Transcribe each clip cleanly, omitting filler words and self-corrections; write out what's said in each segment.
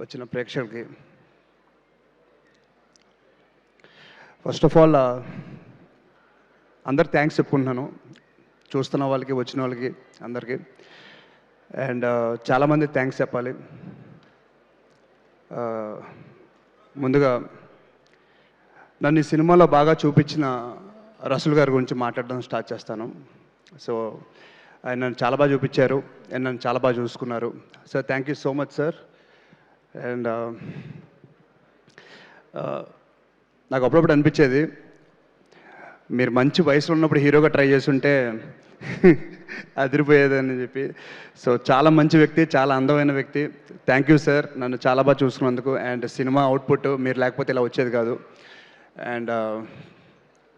వచ్చిన ప్రేక్షకులకి first of all అందరికి థ్యాంక్స్ చెప్పుకుంటున్నాను, చూస్తున్న వాళ్ళకి, వచ్చిన వాళ్ళకి, అందరికీ. అండ్ చాలామంది థ్యాంక్స్ చెప్పాలి. ముందుగా నన్ను ఈ సినిమాలో బాగా చూపించిన రసూల్ గారి గురించి మాట్లాడడం స్టార్ట్ చేస్తాను. సో ఆయన నన్ను చాలా బాగా చూపించారు అండ్ నన్ను చాలా బాగా చూసుకున్నారు. Sir thank you so much sir. And నాకు అప్పుడప్పుడు అనిపించేది, మీరు మంచి వయసులో ఉన్నప్పుడు హీరోగా ట్రై చేస్తుంటే అదిరిపోయేదని చెప్పి. సో చాలా మంచి వ్యక్తి, చాలా అందమైన వ్యక్తి. థ్యాంక్ యూ సార్, నన్ను చాలా బాగా చూసుకున్నందుకు. అండ్ సినిమా అవుట్పుట్ మీరు లేకపోతే ఇలా వచ్చేది కాదు. అండ్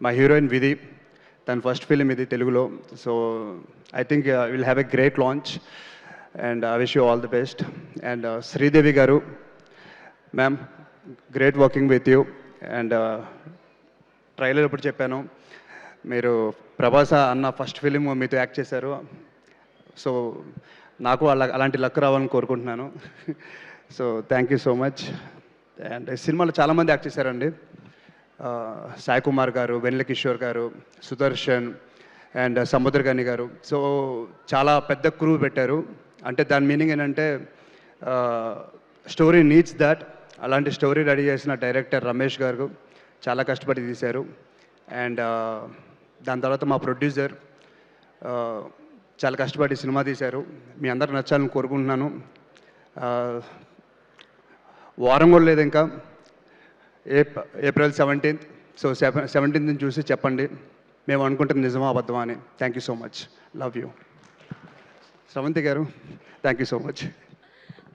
మా హీరోయిన్ విధి, తన ఫస్ట్ ఫిలిం ఇది తెలుగులో. So I think will have a great launch and I wish you all the best. And Sridevi garu, ma'am great working with you. And trailer ఎప్పుడు చెప్పాను, మీరు ప్రభాస్ అన్న ఫస్ట్ ఫిలిం మీతో యాక్ట్ చేశారు. సో నాకు అలాంటి లక్ రావాలని కోరుకుంటున్నాను. So thank you so much. And సినిమాలో చాలామంది యాక్ట్ చేశారండి. సాయి కుమార్ గారు, వెన్నెల కిషోర్ గారు, సుదర్శన్ అండ్ సముద్రగని గారు. సో చాలా పెద్ద క్రూ పెట్టారు. అంటే దాని మీనింగ్ ఏంటంటే స్టోరీ నీడ్స్ దట్. అలాంటి స్టోరీ రెడీ చేసిన డైరెక్టర్ రమేష్ గారు చాలా కష్టపడి తీశారు. అండ్ దాని తర్వాత మా ప్రొడ్యూసర్ చాలా కష్టపడి సినిమా తీశారు. మీ అందరు నచ్చాలని కోరుకుంటున్నాను. వారం కూడా లేదు ఇంకా, ఏప్రిల్ 17th. సో 17th చూసి చెప్పండి మేము అనుకుంటుంది నిజమా అబద్ధమా అని. Thank you so much, love you. Sravanthi garu thank you so much.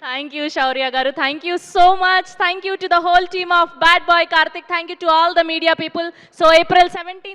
Thank you, Shaurya garu. Thank you so much. Thank you to the whole team of Bad Boy Karthik. Thank you to all the media people. So April 17th